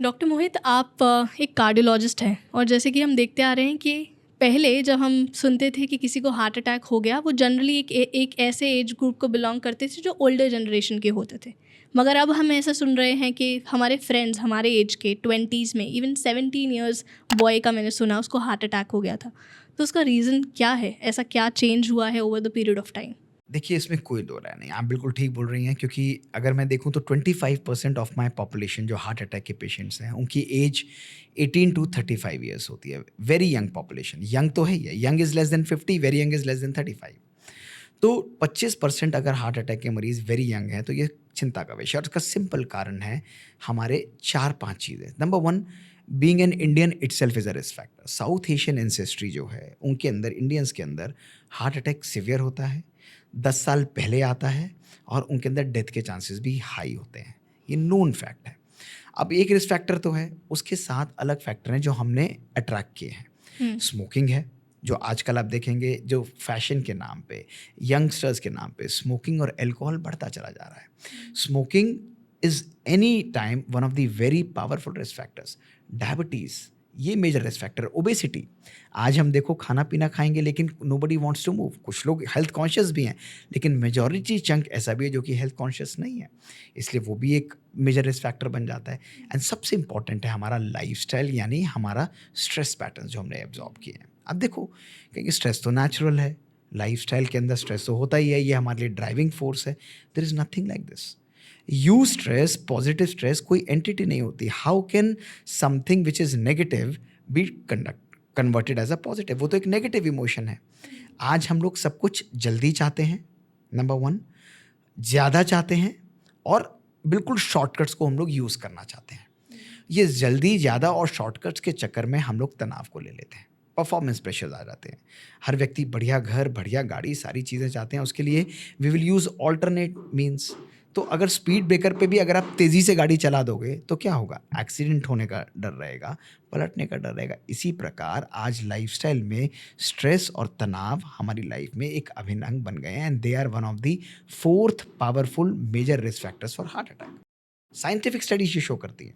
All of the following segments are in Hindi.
डॉक्टर मोहित, आप एक कार्डियोलॉजिस्ट हैं और जैसे कि हम देखते आ रहे हैं कि पहले जब हम सुनते थे कि किसी को हार्ट अटैक हो गया, वो जनरली एक ऐसे एज ग्रुप को बिलोंग करते थे जो ओल्डर जनरेशन के होते थे। मगर अब हम ऐसा सुन रहे हैं कि हमारे फ्रेंड्स हमारे एज के 20s में, इवन 17 ईयर्स बॉय का मैंने सुना उसको हार्ट अटैक हो गया था। तो उसका रीज़न क्या है? ऐसा क्या चेंज हुआ है over the period of time? देखिए, इसमें कोई दो राय नहीं, आप बिल्कुल ठीक बोल रही हैं क्योंकि अगर मैं देखूँ तो 25% ऑफ माय पॉपुलेशन जो हार्ट अटैक के पेशेंट्स हैं, उनकी एज 18 टू 35 ईयर्स होती है। वेरी यंग पॉपुलेशन, यंग तो है ही है, young is less than 50, very young is less than 35। तो 25% अगर हार्ट अटैक के मरीज़ वेरी यंग हैं, तो ये चिंता का विषय है और इसका सिंपल कारण है हमारे 4-5 चीज़ें। Number 1, being an Indian itself is a risk factor. South Asian ancestry जो है, उनके अंदर, इंडियंस के अंदर हार्ट अटैक सीवियर होता है, 10 साल पहले आता है और उनके अंदर डेथ के चांसेस भी हाई होते हैं। ये नोन फैक्ट है। अब एक रिस्क फैक्टर तो है, उसके साथ अलग फैक्टर हैं जो हमने अट्रैक्ट किए हैं। हुँ। स्मोकिंग है, जो आजकल आप देखेंगे जो फैशन के नाम पे, यंगस्टर्स के नाम पे स्मोकिंग और अल्कोहल बढ़ता चला जा रहा है। Smoking is any time one of the very powerful risk factors. Diabetes, ये मेजर रिस्क फैक्टर। ओबेसिटी, आज हम देखो खाना-पीना खाएँगे लेकिन नोबडी वांट्स टू मूव। कुछ लोग हेल्थ कॉन्शियस भी हैं, लेकिन मेजॉरिटी चंक ऐसा भी है जो कि हेल्थ कॉन्शियस नहीं है। इसलिए वो भी एक मेजर रिस्क फैक्टर बन जाता है। एंड सबसे इम्पोर्टेंट है हमारा लाइफ़स्टाइल, यानी हमारा स्ट्रेस पैटर्न जो हमने एब्ज़ॉर्ब किए हैं। अब देखो, क्योंकि स्ट्रेस तो नेचुरल है, लाइफ़स्टाइल के अंदर स्ट्रेस तो होता ही है, ये हमारे लिए ड्राइविंग फोर्स है। There is nothing like this. You stress, positive stress कोई एंटिटी नहीं होती। How can something which is negative be converted as a positive? वो तो एक नेगेटिव इमोशन है। आज हम लोग सब कुछ जल्दी चाहते हैं, नंबर 1, ज़्यादा चाहते हैं और बिल्कुल शॉर्टकट्स को हम लोग यूज़ करना चाहते हैं। ये जल्दी, ज़्यादा और शॉर्टकट्स के चक्कर में हम लोग तनाव को ले लेते हैं। परफॉर्मेंस प्रेशर्स आ जाते हैं। हर व्यक्ति बढ़िया घर, बढ़िया गाड़ी, सारी चीज़ें चाहते हैं। उसके लिए we will use alternate means. तो अगर स्पीड ब्रेकर पे भी अगर आप तेज़ी से गाड़ी चला दोगे तो क्या होगा? एक्सीडेंट होने का डर रहेगा, पलटने का डर रहेगा। इसी प्रकार आज लाइफ़स्टाइल में स्ट्रेस और तनाव हमारी लाइफ़ में एक अभिन्न अंग बन गए हैं and they are one of the 4th powerful major risk factors for heart attack. Scientific studies ये शो करती हैं।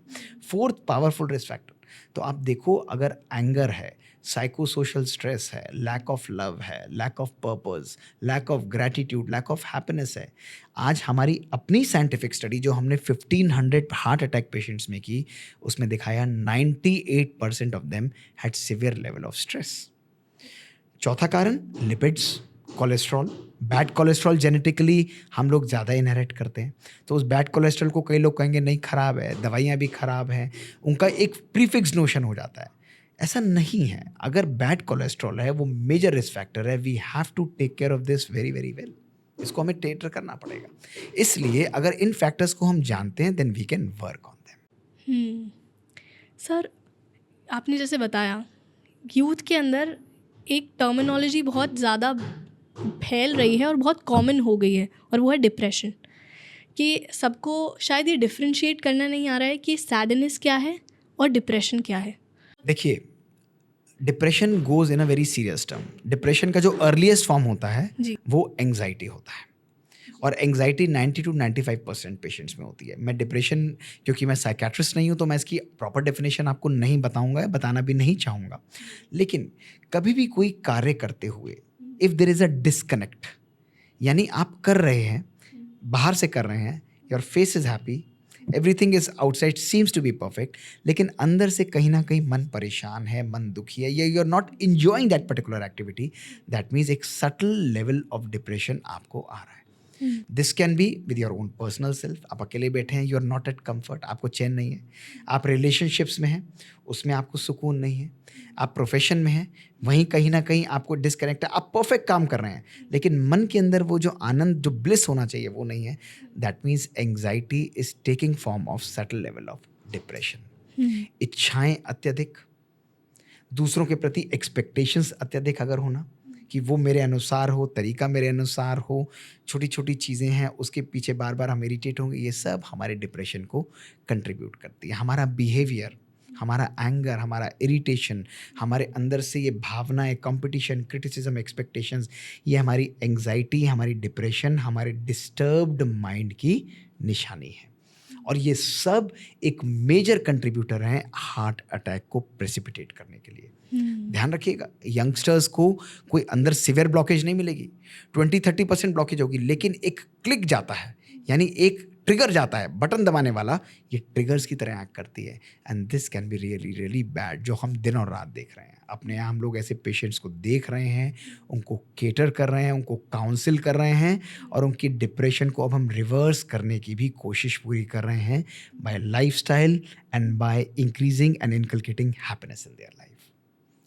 4th powerful risk factor. तो आप देखो, अगर एंगर है, साइको सोशल स्ट्रेस है, लैक ऑफ लव है, lack of purpose, lack of gratitude, lack of happiness है। आज हमारी अपनी साइंटिफिक स्टडी जो हमने 1500 हार्ट अटैक पेशेंट्स में की, उसमें दिखाया 98% of them had severe level of stress. चौथा कारण lipids, cholesterol. Bad cholesterol genetically हम लोग ज़्यादा इनहेरिट करते हैं। तो उस बैड कोलेस्ट्रॉल को कई लोग कहेंगे नहीं खराब है, दवाइयाँ भी खराब हैं। उनका एक प्रीफिक्स नोशन हो जाता है। ऐसा नहीं है। अगर बैड कोलेस्ट्रॉल है, वो मेजर रिस्क फैक्टर है। We have to take care of this very, very well. इसको हमें टेटर करना पड़ेगा। इसलिए अगर इन फैक्टर्स को हम जानते हैं, then we can work on them. हुँ। सर, आपने जैसे बताया, यूथ के अंदर एक टर्मिनोलॉजी बहुत ज़्यादा फैल रही है और बहुत कॉमन हो गई है, और वो है डिप्रेशन। कि सबको शायद ये डिफरेंशिएट करना नहीं आ रहा है कि सैडनेस क्या है और डिप्रेशन क्या है। देखिए, depression goes in a very serious term. Depression का जो अर्लीएस्ट फॉर्म होता है, जी। वो एंग्ज़ायटी होता है। और एंग्ज़ायटी 90 टू 95% पेशेंट्स में होती है। मैं डिप्रेशन, क्योंकि मैं साइकियाट्रिस्ट नहीं हूँ, तो मैं इसकी प्रॉपर डेफिनेशन आपको नहीं बताऊँगा, बताना भी नहीं चाहूँगा। लेकिन कभी भी कोई कार्य करते हुए if there is a disconnect, यानी आप कर रहे हैं, बाहर से कर रहे हैं, your face is happy, everything is outside seems to be perfect, लेकिन अंदर से कहीं न कहीं मन परेशान है, मन दुखी है, या you are not enjoying that particular activity, that means एक सटल लेवल ऑफ डिप्रेशन आपको आ रहा है। हुँ। This can be with your own personal self. आप अकेले बैठे हैं, you are not at comfort, आपको चैन नहीं है। आप रिलेशनशिप्स में हैं, उसमें आपको सुकून नहीं है। आप प्रोफेशन में हैं, वहीं कहीं ना कहीं आपको डिस्कनेक्ट है। आप परफेक्ट काम कर रहे हैं, लेकिन मन के अंदर वो जो आनंद, जो ब्लिस होना चाहिए, वो नहीं है। That means anxiety is taking form of subtle level of depression. हुँ। इच्छाएं अत्यधिक, दूसरों के प्रति एक्सपेक्टेशंस अत्यधिक अगर होना, कि वो मेरे अनुसार हो, तरीका मेरे अनुसार हो, छोटी-छोटी चीज़ें हैं उसके पीछे बार-बार हम इरिटेट होंगे, ये सब हमारे डिप्रेशन को कंट्रीब्यूट करती है। हमारा बिहेवियर, हमारा एंगर, हमारा इरिटेशन, हमारे अंदर से ये भावनाएँ, कॉम्पिटिशन, क्रिटिसिज़्म, एक्सपेक्टेशंस, ये हमारी एंग्ज़ायटी, हमारी डिप्रेशन, हमारे डिस्टर्ब्ड माइंड की निशानी है। और ये सब एक मेजर कंट्रीब्यूटर हैं हार्ट अटैक को प्रेसिपिटेट करने के लिए। ध्यान रखिएगा, यंगस्टर्स को कोई अंदर सिवियर ब्लॉकेज नहीं मिलेगी, 20-30% ब्लॉकेज होगी, लेकिन एक क्लिक जाता है, यानी एक ट्रिगर जाता है, बटन दबाने वाला, ये ट्रिगर्स की तरह एक्ट करती है। And this can be really really bad, जो हम दिन और रात देख रहे हैं। अपने यहाँ हम लोग ऐसे पेशेंट्स को देख रहे हैं, उनको केटर कर रहे हैं, उनको काउंसिल कर रहे हैं, और उनकी डिप्रेशन को अब हम रिवर्स करने की भी कोशिश पूरी कर रहे हैं by lifestyle and by increasing and inculcating happiness in their life.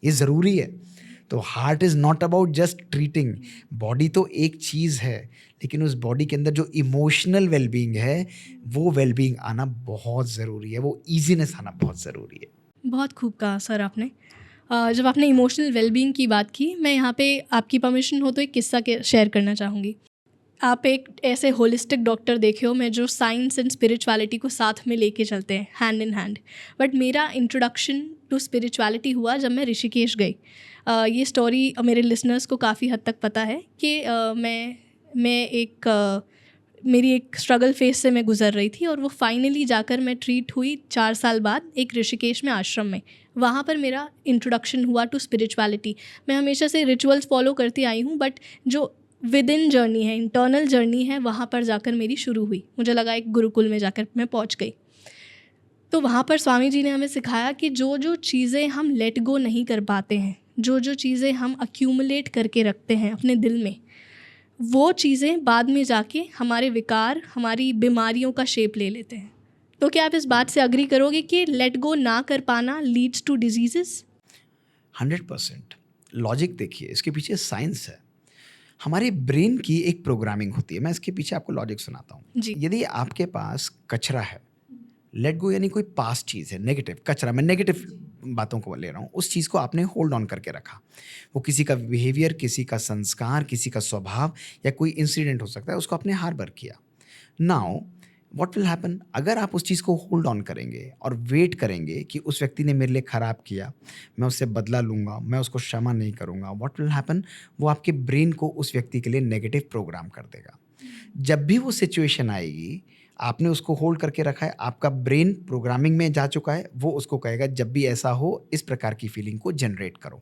ये ज़रूरी है। तो heart is not about just treating, body तो एक चीज़ है, लेकिन उस बॉडी के अंदर जो इमोशनल वेलबींग है, वो वेलबींग आना बहुत ज़रूरी है, वो ईजीनेस आना बहुत ज़रूरी है। बहुत खूब कहा सर आपने। जब आपने इमोशनल वेलबींग की बात की, मैं यहाँ पे आपकी परमिशन हो तो एक किस्सा शेयर करना चाहूँगी। आप एक ऐसे होलिस्टिक डॉक्टर देखे हो मैं, जो साइंस एंड स्पिरिचुअलिटी को साथ में लेके चलते हैं, हैंड इन हैंड। बट मेरा इंट्रोडक्शन टू स्पिरिचुअलिटी हुआ जब मैं ऋषिकेश गई। ये स्टोरी मेरे लिसनर्स को काफ़ी हद तक पता है कि मेरी एक स्ट्रगल फेस से मैं गुज़र रही थी, और वो फाइनली जाकर मैं ट्रीट हुई 4 साल बाद एक ऋषिकेश में आश्रम में। वहाँ पर मेरा इंट्रोडक्शन हुआ टू स्पिरिचुअलिटी। मैं हमेशा से रिचुअल्स फॉलो करती आई हूँ, बट जो विद इन जर्नी है, इंटरनल जर्नी है, वहाँ पर जाकर मेरी शुरू हुई। मुझे लगा एक गुरुकुल में जाकर मैं पहुँच गई। तो वहाँ पर स्वामी जी ने हमें सिखाया कि जो जो चीज़ें हम लेट गो नहीं कर पाते हैं, जो जो चीज़ें हम अक्यूमुलेट करके रखते हैं अपने दिल में, वो चीज़ें बाद में जाके हमारे विकार, हमारी बीमारियों का शेप ले लेते हैं। तो क्या आप इस बात से अग्री करोगे कि लेट गो ना कर पाना लीड्स टू डिजीजेस? 100%। लॉजिक देखिए, इसके पीछे साइंस है। हमारे ब्रेन की एक प्रोग्रामिंग होती है, मैं इसके पीछे आपको लॉजिक सुनाता हूँ। जी। यदि आपके पास कचरा है, लेट गो यानी कोई पास्ट चीज़ है, नेगेटिव कचरा, मैं नेगेटिव बातों को ले रहा हूँ, उस चीज़ को आपने होल्ड ऑन करके रखा। वो किसी का बिहेवियर, किसी का संस्कार, किसी का स्वभाव, या कोई इंसिडेंट हो सकता है, उसको आपने हार्बर किया। नाउ व्हाट विल हैपन, अगर आप उस चीज़ को होल्ड ऑन करेंगे और वेट करेंगे कि उस व्यक्ति ने मेरे लिए ख़राब किया, मैं उससे बदला लूँगा, मैं उसको क्षमा नहीं करूँगा, व्हाट विल हैपन, वो आपके ब्रेन को उस व्यक्ति के लिए नेगेटिव प्रोग्राम कर देगा। जब भी वो सिचुएशन आएगी, आपने उसको होल्ड करके रखा है, आपका ब्रेन प्रोग्रामिंग में जा चुका है, वो उसको कहेगा जब भी ऐसा हो इस प्रकार की फीलिंग को जनरेट करो।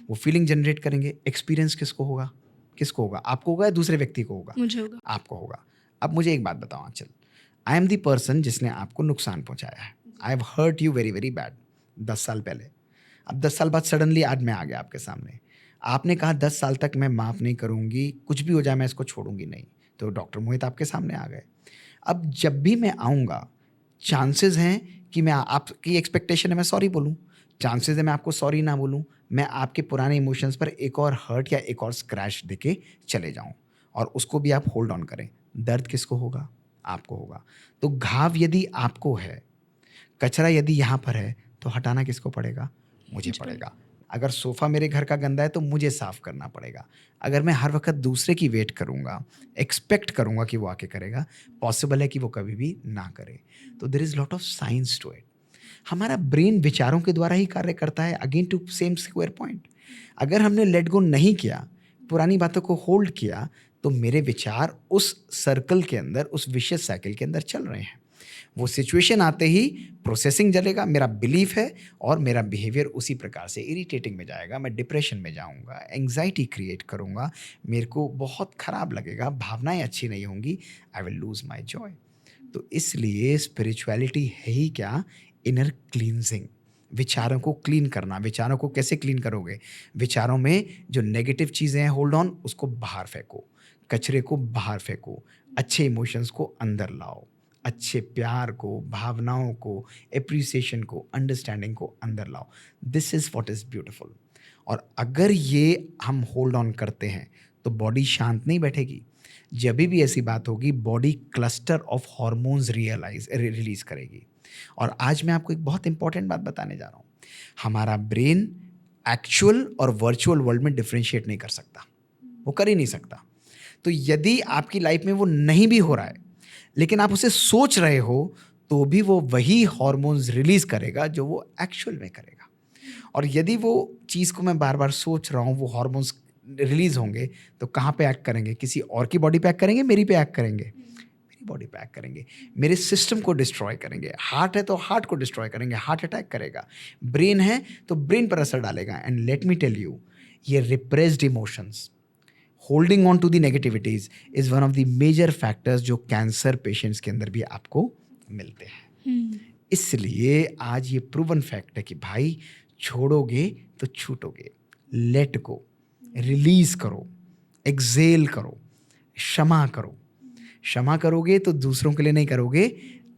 वो फीलिंग जनरेट करेंगे, एक्सपीरियंस किसको होगा? किसको होगा? आपको होगा या दूसरे व्यक्ति को होगा? मुझे होगा। आपको होगा। अब मुझे एक बात बताओ Aanchal, I am the person जिसने आपको नुकसान पहुंचाया है, I have hurt you very very bad 10 साल पहले। अब 10 साल बाद सडनली आज मैं आ गया आपके सामने, आपने कहा 10 साल तक मैं माफ़ नहीं करूँगी, कुछ भी हो जाए मैं इसको छोड़ूंगी नहीं। तो डॉक्टर मोहित आपके सामने आ गए। अब जब भी मैं आऊँगा, चांसेस हैं कि मैं आपकी एक्सपेक्टेशन है मैं सॉरी बोलूँ, चांसेस है मैं आपको सॉरी ना बोलूँ, मैं आपके पुराने इमोशंस पर एक और हर्ट या एक और स्क्रैच देके चले जाऊँ, और उसको भी आप होल्ड ऑन करें। दर्द किसको होगा? आपको होगा। तो घाव यदि आपको है, कचरा यदि यहाँ पर है, तो हटाना किसको पड़ेगा? मुझे पड़ेगा। अगर सोफ़ा मेरे घर का गंदा है तो मुझे साफ़ करना पड़ेगा। अगर मैं हर वक्त दूसरे की वेट करूँगा, एक्सपेक्ट करूँगा कि वो आके करेगा, पॉसिबल है कि वो कभी भी ना करे। तो there is lot of science to it. हमारा ब्रेन विचारों के द्वारा ही कार्य करता है, again to same square point. अगर हमने लेट गो नहीं किया, पुरानी बातों को होल्ड किया, तो मेरे विचार उस सर्कल के अंदर, उस विशियस साइकिल के अंदर चल रहे हैं। वो सिचुएशन आते ही प्रोसेसिंग जलेगा, मेरा बिलीफ है, और मेरा बिहेवियर उसी प्रकार से इरिटेटिंग में जाएगा, मैं डिप्रेशन में जाऊंगा, एंग्जाइटी क्रिएट करूंगा, मेरे को बहुत ख़राब लगेगा, भावनाएं अच्छी नहीं होंगी, I will lose my Joy. तो इसलिए स्पिरिचुअलिटी है ही क्या? इनर क्लींजिंग, विचारों को क्लीन करना। विचारों को कैसे क्लीन करोगे? विचारों में जो नेगेटिव चीज़ें हैं होल्ड ऑन, उसको बाहर फेंको, कचरे को बाहर फेंको, अच्छे इमोशंस को अंदर लाओ, अच्छे प्यार को, भावनाओं को, एप्रिसिएशन को, अंडरस्टैंडिंग को अंदर लाओ। This is what is beautiful. और अगर ये हम होल्ड ऑन करते हैं तो बॉडी शांत नहीं बैठेगी। जब भी ऐसी बात होगी, body cluster of hormones release करेगी। और आज मैं आपको एक बहुत इंपॉर्टेंट बात बताने जा रहा हूँ। हमारा ब्रेन एक्चुअल और वर्चुअल वर्ल्ड में डिफ्रेंशिएट नहीं कर सकता, वो कर ही नहीं सकता। तो यदि आपकी लाइफ में वो नहीं भी हो रहा है, लेकिन आप उसे सोच रहे हो, तो भी वो वही हॉर्मोन्स रिलीज करेगा जो वो एक्चुअल में करेगा। और यदि वो चीज़ को मैं बार बार सोच रहा हूँ, वो हॉर्मोन्स रिलीज होंगे, तो कहाँ पे एक्ट करेंगे? किसी और की बॉडी पे एक्ट करेंगे, मेरी पे एक्ट करेंगे? मेरी बॉडी पैक करेंगे, मेरे सिस्टम को डिस्ट्रॉय करेंगे। हार्ट है तो हार्ट को डिस्ट्रॉय करेंगे, हार्ट अटैक करेगा। ब्रेन है तो ब्रेन पर असर डालेगा। And let me tell you, ये repressed emotions, holding on to the negativities is one of the major factors जो कैंसर पेशेंट्स के अंदर भी आपको मिलते हैं। इसलिए आज ये प्रूवन फैक्ट है कि भाई छोड़ोगे तो छूटोगे। लेट गो, रिलीज करो, एक्सेल करो, क्षमा करो। क्षमा करोगे तो दूसरों के लिए नहीं करोगे,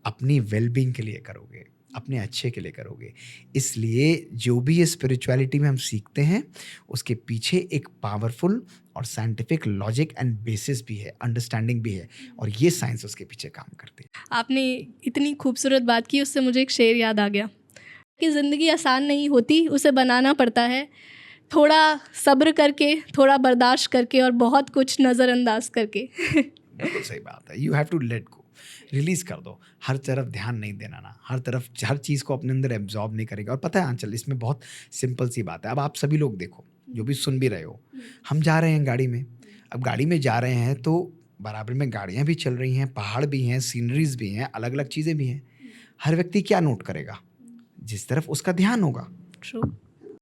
अपनी वेलबींग के लिए करोगे, अपने अच्छे के लिए करोगे। इसलिए जो भी ये स्पिरिचुअलिटी में हम सीखते हैं उसके पीछे एक पावरफुल और साइंटिफिक लॉजिक एंड बेसिस भी है, अंडरस्टैंडिंग भी है, और ये साइंस उसके पीछे काम करती है। आपने इतनी खूबसूरत बात की, उससे मुझे एक शेर याद आ गया कि ज़िंदगी आसान नहीं होती, उसे बनाना पड़ता है थोड़ा सब्र करके, थोड़ा बर्दाश्त करके और बहुत कुछ नज़रअंदाज करके। बिल्कुल सही बात है। You have to let go, release कर दो। हर तरफ ध्यान नहीं देना ना, हर चीज़ को अपने अंदर एब्जॉर्ब नहीं करेगा। और पता है आंचल, इसमें बहुत सिंपल सी बात है। अब आप सभी लोग देखो, जो भी सुन भी रहे हो, हम जा रहे हैं गाड़ी में। अब गाड़ी में जा रहे हैं तो बराबर में गाड़ियाँ भी चल रही हैं, पहाड़ भी हैं, सीनरीज भी हैं, अलग अलग चीज़ें भी हैं। हर व्यक्ति क्या नोट करेगा? जिस तरफ उसका ध्यान होगा। ट्रू।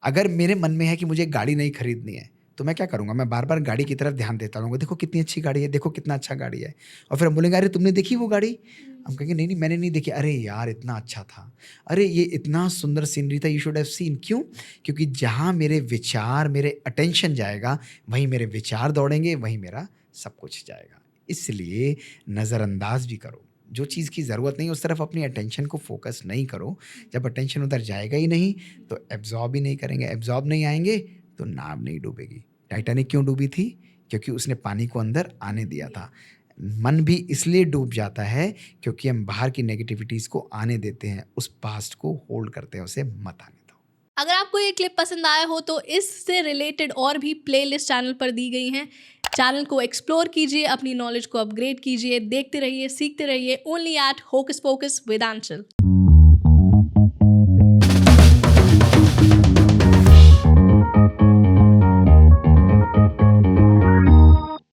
अगर मेरे मन में है कि मुझे गाड़ी नहीं खरीदनी है तो मैं क्या करूँगा? मैं बार बार गाड़ी की तरफ ध्यान देता रहूँगा, देखो कितनी अच्छी गाड़ी है, देखो कितना अच्छा गाड़ी है। और फिर हम बोलेंगे अरे तुमने देखी वो गाड़ी? हम कहेंगे नहीं नहीं मैंने नहीं देखी। अरे यार इतना अच्छा था, अरे ये इतना सुंदर सीनरी था, यू शुड हैव सीन। क्यों? क्योंकि जहाँ मेरे विचार, मेरे अटेंशन जाएगा वहीं मेरे विचार दौड़ेंगे, वहीं मेरा सब कुछ जाएगा। इसलिए नज़रअंदाज भी करो, जो चीज़ की ज़रूरत नहीं उस तरफ अपनी अटेंशन को फोकस नहीं करो। जब अटेंशन उधर जाएगा ही नहीं तो एब्जॉर्ब ही नहीं करेंगे, एब्जॉर्ब नहीं आएंगे तो नाव नहीं डूबेगी। टाइटैनिक क्यों डूबी थी? क्योंकि उसने पानी को अंदर आने दिया था। मन भी इसलिए डूब जाता है क्योंकि हम बाहर की नेगेटिविटीज़ को आने देते हैं, उस पास्ट को होल्ड करते हैं, उसे मत आने दो। अगर आपको ये क्लिप पसंद आया हो तो इससे रिलेटेड और भी प्लेलिस्ट चैनल पर दी गई हैं। चैनल को एक्सप्लोर कीजिए, अपनी नॉलेज को अपग्रेड कीजिए, देखते रहिए, सीखते रहिए। Only at hocus pocus with Aanchal.